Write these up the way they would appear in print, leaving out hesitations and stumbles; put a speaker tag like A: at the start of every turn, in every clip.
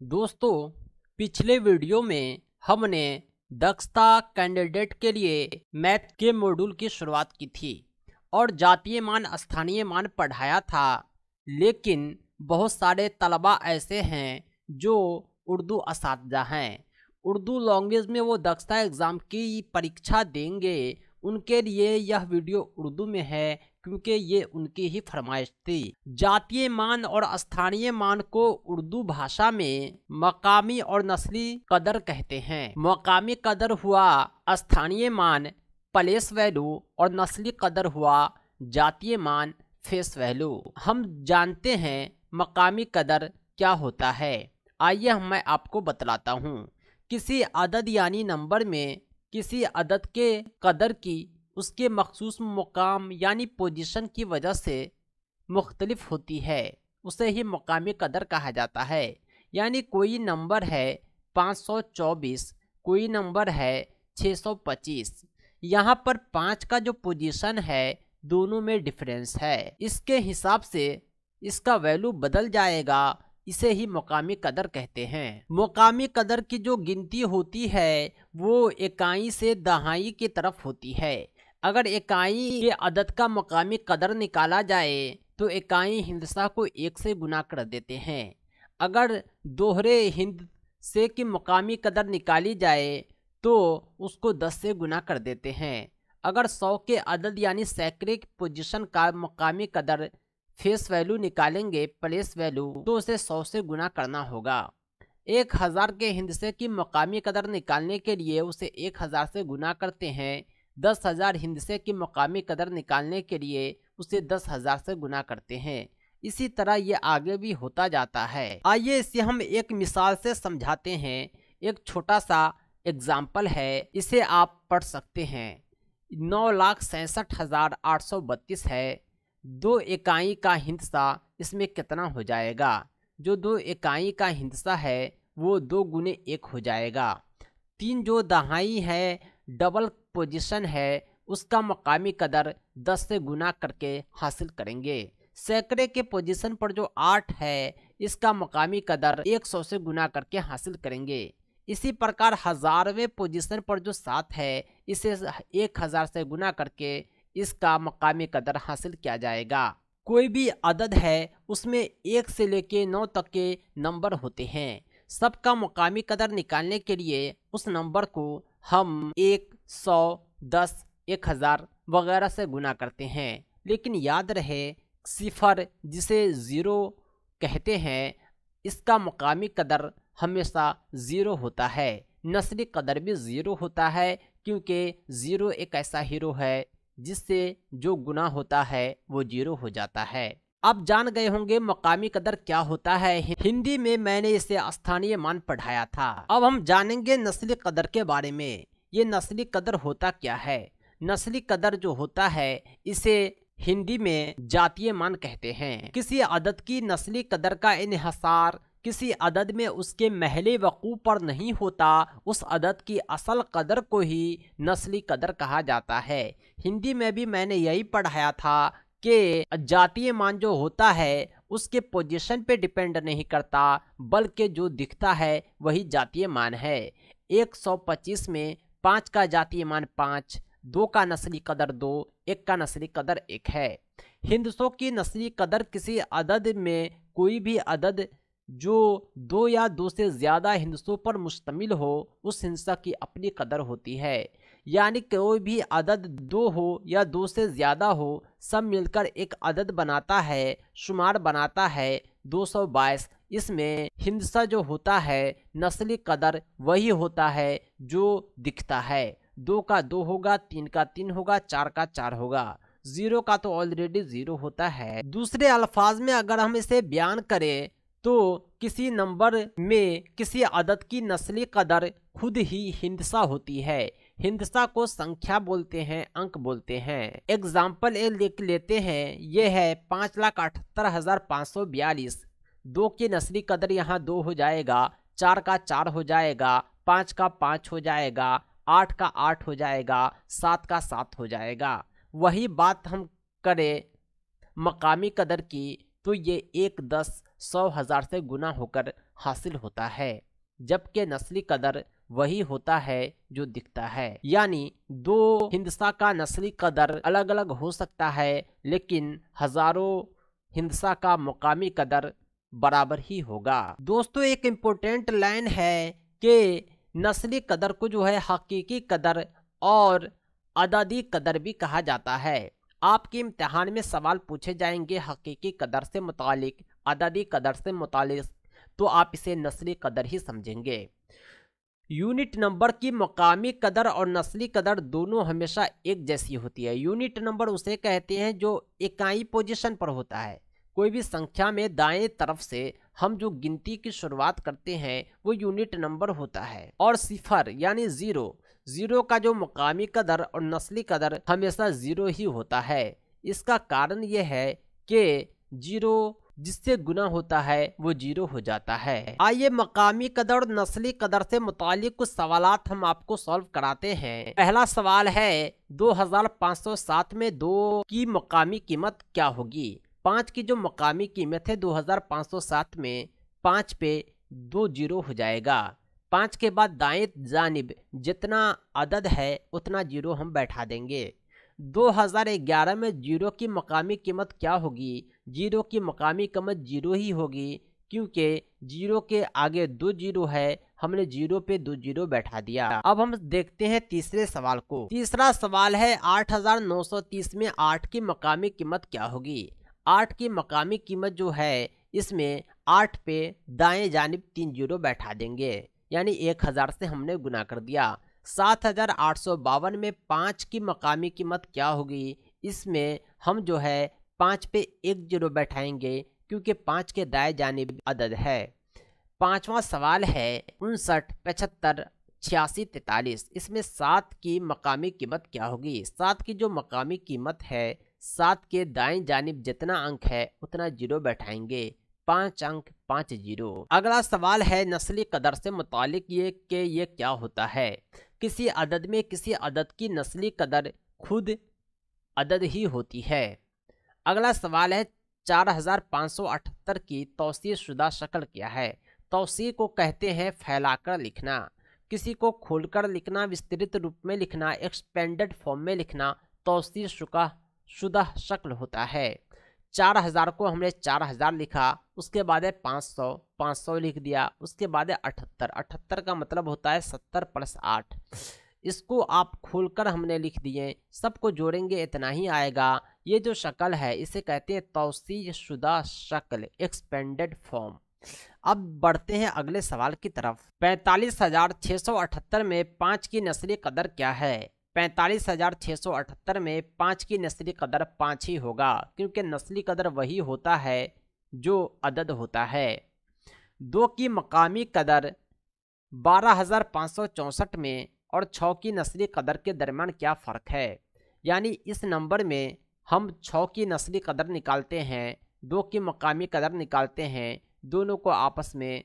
A: दोस्तों, पिछले वीडियो में हमने दक्षता कैंडिडेट के लिए मैथ के मॉड्यूल की शुरुआत की थी और जातीय मान स्थानीय मान पढ़ाया था। लेकिन बहुत सारे तलबा ऐसे हैं जो उर्दू असातिज़ा हैं, उर्दू लैंग्वेज में वो दक्षता एग्ज़ाम की परीक्षा देंगे। उनके लिए यह वीडियो उर्दू में है क्योंकि ये उनकी ही फरमाइश थी। जातीय मान और स्थानीय मान को उर्दू भाषा में मकामी और नस्ली कदर कहते हैं। मकामी कदर हुआ स्थानीय मान प्लेस वैल्यू और नस्ली कदर हुआ जातीय मान फेस वैल्यू। हम जानते हैं मकामी कदर क्या होता है। आइए मैं आपको बतलाता हूँ। किसी अदद यानी नंबर में किसी अदद के कदर की उसके मखसूस मुकाम यानी पोजीशन की वजह से मुख्तलिफ होती है, उसे ही मकामी कदर कहा जाता है। यानी कोई नंबर है 524, कोई नंबर है 625। यहाँ पर 5 का जो पोजीशन है दोनों में डिफरेंस है, इसके हिसाब से इसका वैल्यू बदल जाएगा। इसे ही मकामी कदर कहते हैं। मकामी कदर की जो गिनती होती है वो इकाई से दहाई की तरफ होती है। अगर इकाई के अदद का मकामी कदर निकाला जाए तो इकाई हिंदसा को 1 से गुना कर देते हैं। अगर दोहरे हिंद से की मकामी कदर निकाली जाए तो उसको 10 से गुना कर देते हैं। अगर 100 के अदद यानी सैकड़े पोजीशन का मकामी कदर फेस वैल्यू निकालेंगे प्लेस वैल्यू, तो उसे 100 से गुना करना होगा। 1000 के हिंदसे की मकामी कदर निकालने के लिए उसे 1000 से गुना करते हैं। 10,000 हिंदसे की मकामी कदर निकालने के लिए उसे 10,000 से गुना करते हैं। इसी तरह ये आगे भी होता जाता है। आइए इसे हम एक मिसाल से समझाते हैं। एक छोटा सा एग्जाम्पल है, इसे आप पढ़ सकते हैं। 9,67,832 है। 2 इकाई का हिंसा इसमें कितना हो जाएगा? जो 2 इकाई का हिंसा है वो 2 गुने 1 हो जाएगा। 3 जो दहाई है डबल पोजीशन है उसका मकामी कदर 10 से गुना करके हासिल करेंगे। सैकड़े के पोजीशन पर जो 8 है इसका मकामी कदर 100 से गुना करके हासिल करेंगे। इसी प्रकार 1000वें पोजीशन पर जो 7 है इसे 1000 से गुना करके इसका मकामी कदर हासिल किया जाएगा। कोई भी अदद है उसमें 1 से लेके 9 तक के नंबर होते हैं। सबका मकामी कदर निकालने के लिए उस नंबर को हम 1, 100, 10, 1000 वगैरह से गुना करते हैं। लेकिन याद रहे सिफर जिसे 0 कहते हैं इसका मकामी कदर हमेशा 0 होता है। नस्ली कदर भी 0 होता है क्योंकि 0 एक ऐसा हीरो है जिससे जो गुना होता है वो 0 हो जाता है। अब जान गए होंगे मकामी कदर क्या होता है। हिंदी में मैंने इसे स्थानीय मान पढ़ाया था। अब हम जानेंगे नस्ली कदर के बारे में। ये नस्ली कदर होता क्या है? नस्ली कदर जो होता है इसे हिंदी में जातीय मान कहते हैं। किसी अदद की नस्ली कदर का इन्हिसार किसी अदद में उसके महले वकू पर नहीं होता, उस अदद की असल कदर को ही नस्ली कदर कहा जाता है। हिंदी में भी मैंने यही पढ़ाया था कि जातीय मान जो होता है उसके पोजीशन पे डिपेंड नहीं करता, बल्कि जो दिखता है वही जातीय मान है। 125 में 5 का जातीय मान 5, 2 का नस्ली कदर 2, 1 का नस्ली कदर 1 है। हिंदसों की नस्ली कदर किसी अदद में कोई भी अदद जो 2 या 2 से ज़्यादा हिंदसों पर मुश्तमिल हो उस हिंसा की अपनी कदर होती है। यानी कोई भी अदद 2 हो या 2 से ज़्यादा हो, सब मिलकर एक अदद बनाता है, शुमार बनाता है 222। इसमें हिंसा जो होता है नस्ली कदर वही होता है जो दिखता है। 2 का 2 होगा, 3 का 3 होगा, 4 का 4 होगा। 0 का तो ऑलरेडी 0 होता है। दूसरे अल्फाज में अगर हम इसे बयान करें तो किसी नंबर में किसी अदद की नस्ली कदर खुद ही हिंदसा होती है। हिंदसा को संख्या बोलते हैं, अंक बोलते हैं। एग्जाम्पल ए लिख लेते हैं, ये है 5,78,542। 2 की नस्ली कदर यहाँ 2 हो जाएगा, 4 का 4 हो जाएगा, 5 का 5 हो जाएगा, 8 का 8 हो जाएगा, 7 का 7 हो जाएगा। वही बात हम करें मकामी कदर की तो ये 1, 10, 100, 1000 से गुना होकर हासिल होता है, जबकि नस्ली कदर वही होता है जो दिखता है। यानी दो हिंसा का नस्ली कदर अलग अलग हो सकता है, लेकिन हजारों हिंसा का मुकामी कदर बराबर ही होगा। दोस्तों, एक इम्पोर्टेंट लाइन है कि नस्ली कदर को जो है हकीकी कदर और अददी कदर भी कहा जाता है। आपके इम्तिहान में सवाल पूछे जाएंगे हकीकी कदर से मुतालिक, अददी कदर से मुतालिक, तो आप इसे नस्ली कदर ही समझेंगे। यूनिट नंबर की मकामी कदर और नस्ली कदर दोनों हमेशा एक जैसी होती है। यूनिट नंबर उसे कहते हैं जो इकाई पोजीशन पर होता है। कोई भी संख्या में दाएं तरफ से हम जो गिनती की शुरुआत करते हैं वो यूनिट नंबर होता है। और सिफर यानी जीरो का जो मकामी कदर और नस्ली कदर हमेशा जीरो ही होता है। इसका कारण यह है कि जीरो जिससे गुना होता है वो जीरो हो जाता है। आइए मकामी कदर और नस्ली कदर से मुतालिक कुछ सवालात हम आपको सॉल्व कराते हैं। पहला सवाल है 2507 में 2 की मकामी कीमत क्या होगी। 5 की जो मकामी कीमत है 2507 में 5 पे 2 जीरो हो जाएगा। 5 के बाद दाएं जानिब जितना अदद है उतना जीरो हम बैठा देंगे। 2011 में जीरो की मकामी कीमत क्या होगी। जीरो की मकामी कीमत जीरो ही होगी, क्योंकि जीरो के आगे 2 जीरो है, हमने जीरो पे 2 जीरो बैठा दिया। अब हम देखते हैं तीसरे सवाल को। तीसरा सवाल है 8930 में 8 की मकामी कीमत क्या होगी। 8 की मकामी कीमत जो है इसमें 8 पे दाएं जानिब 3 जीरो बैठा देंगे, यानी 1000 से हमने गुना कर दिया। 7852 में 5 की मकामी कीमत क्या होगी। इसमें हम जो है 5 पे 1 जीरो बैठाएंगे, क्योंकि 5 के दाएं जानिब अदद है। पांचवा सवाल है 59 75 86 43। इसमें 7 की मकामी कीमत क्या होगी। 7 की जो मकामी कीमत है 7 के दाएं जानिब जितना अंक है उतना जीरो बैठाएंगे, 5 अंक 5 जीरो। अगला सवाल है नस्ली कदर से मुतालिक ये क्या होता है। किसी अदद में किसी अदद की नस्ली कदर खुद अदद ही होती है। अगला सवाल है 4578 की तौसीह शुदा शक्ल क्या है। तौसीह को कहते हैं फैलाकर लिखना, किसी को खोलकर लिखना, विस्तृत रूप में लिखना, एक्सपेंडेड फॉर्म में लिखना तौसीह शुदा शक्ल होता है। 4000 को हमने 4000 लिखा, उसके बाद है 500 लिख दिया, उसके बाद है 78 का मतलब होता है 70 + 8। इसको आप खोलकर हमने लिख दिए, सबको जोड़ेंगे इतना ही आएगा। ये जो शक्ल है इसे कहते हैं तौसीह शुदा शक्ल, एक्सपेंडेड फॉर्म। अब बढ़ते हैं अगले सवाल की तरफ। 45678 में 5 की नस्ली कदर क्या है। 45678 में 5 की नस्ली कदर 5 ही होगा, क्योंकि नस्ली कदर वही होता है जो अदद होता है। 2 की मकामी कदर 12564 में और 6 की नस्ली कदर के दरमियान क्या फ़र्क है। यानी इस नंबर में हम 6 की नस्ली कदर निकालते हैं, 2 की मकामी कदर निकालते हैं, दोनों को आपस में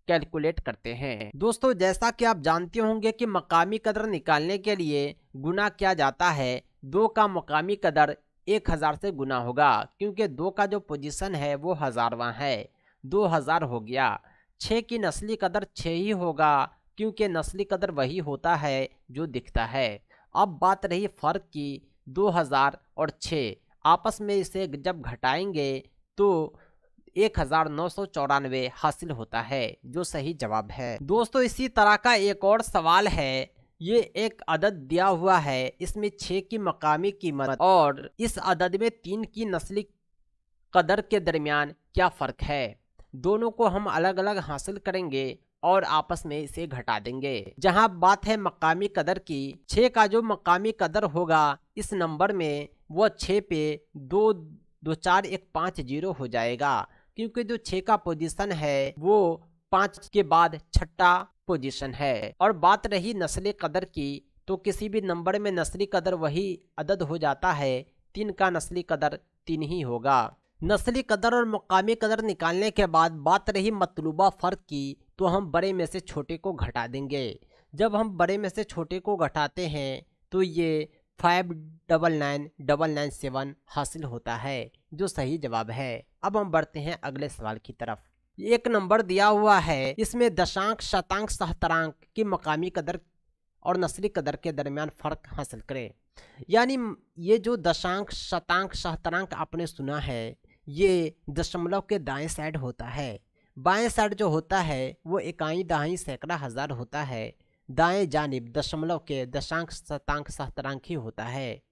A: कैलकुलेट करते हैं। दोस्तों, जैसा कि आप जानते होंगे कि मकामी कदर निकालने के लिए गुना किया जाता है। 2 का मकामी कदर 1000 से गुना होगा, क्योंकि 2 का जो पोजीशन है वो हज़ारवां है, 2000 हो गया। 6 की नस्ली कदर 6 ही होगा, क्योंकि नस्ली कदर वही होता है जो दिखता है। अब बात रही फ़र्क की, 2000 और 6 आपस में इसे जब घटाएंगे तो 1994 हासिल होता है, जो सही जवाब है। दोस्तों, इसी तरह का एक और सवाल है। ये एक अदद दिया हुआ है, इसमें 6 की मकामी कीमत और इस अदद में 3 की नस्ली कदर के दरमियान क्या फ़र्क है। दोनों को हम अलग अलग हासिल करेंगे और आपस में इसे घटा देंगे। जहां बात है मकामी कदर की, 6 का जो मकामी कदर होगा इस नंबर में वो 6 पे 24150 हो जाएगा, क्योंकि जो 6 का पोजीशन है वो 5 के बाद छठा पोजीशन है। और बात रही नस्ली कदर की, तो किसी भी नंबर में नस्ली कदर वही अदद हो जाता है, 3 का नस्ली कदर 3 ही होगा। नस्ली कदर और मकामी कदर निकालने के बाद बात रही मतलूबा फ़र्क की, तो हम बड़े में से छोटे को घटा देंगे। जब हम बड़े में से छोटे को घटाते हैं तो ये 599997 हासिल होता है, जो सही जवाब है। अब हम बढ़ते हैं अगले सवाल की तरफ। एक नंबर दिया हुआ है, इसमें दशांक, शतांक, सहस्रांक की मकामी कदर और नस्ली कदर के दरमियान फर्क हासिल करें। यानी ये जो दशांक, शतांक, सहस्रांक आपने सुना है, ये दशमलव के दाएं साइड होता है। बाएं साइड जो होता है वो इकाई, दहाई, सैकड़ा, हजार होता है। दाएं जानिब दशमलव के दशांक, शतांक, सहस्रांक ही होता है।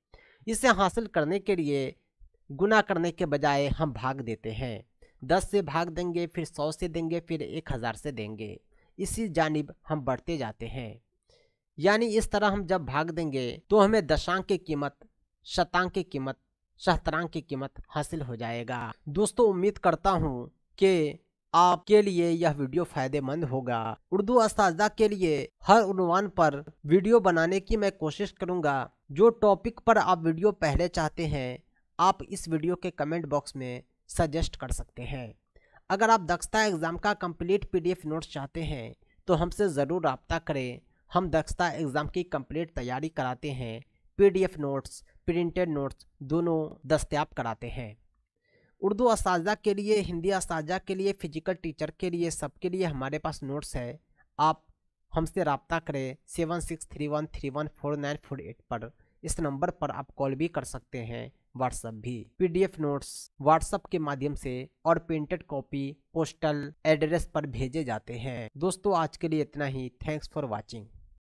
A: इसे हासिल करने के लिए गुना करने के बजाय हम भाग देते हैं। 10 से भाग देंगे, फिर 100 से देंगे, फिर 1000 से देंगे। इसी जानिब हम बढ़ते जाते हैं। यानी इस तरह हम जब भाग देंगे तो हमें दशांक की कीमत, शतांक की कीमत, सहस्रांक की कीमत हासिल हो जाएगा। दोस्तों, उम्मीद करता हूँ कि आपके लिए यह वीडियो फायदेमंद होगा। उर्दू असातिज़ा के लिए हर उन्वान पर वीडियो बनाने की मैं कोशिश करूँगा। जो टॉपिक पर आप वीडियो पहले चाहते हैं, आप इस वीडियो के कमेंट बॉक्स में सजेस्ट कर सकते हैं। अगर आप दक्षता एग्ज़ाम का कंप्लीट PDF नोट्स चाहते हैं तो हमसे ज़रूर रब्ता करें। हम दक्षता एग्ज़ाम की कंप्लीट तैयारी कराते हैं। PDF नोट्स, प्रिंटेड नोट्स दोनों दस्तयाब कराते हैं। उर्दू असातिज़ा के लिए, हिंदी असातिज़ा के लिए, फिजिकल टीचर के लिए, सबके लिए हमारे पास नोट्स है। आप हमसे रब्ता करें 7631314948 पर। इस नंबर पर आप कॉल भी कर सकते हैं, व्हाट्सएप भी। PDF नोट्स व्हाट्सएप के माध्यम से और प्रिंटेड कॉपी पोस्टल एड्रेस पर भेजे जाते हैं। दोस्तों, आज के लिए इतना ही। Thanks for watching.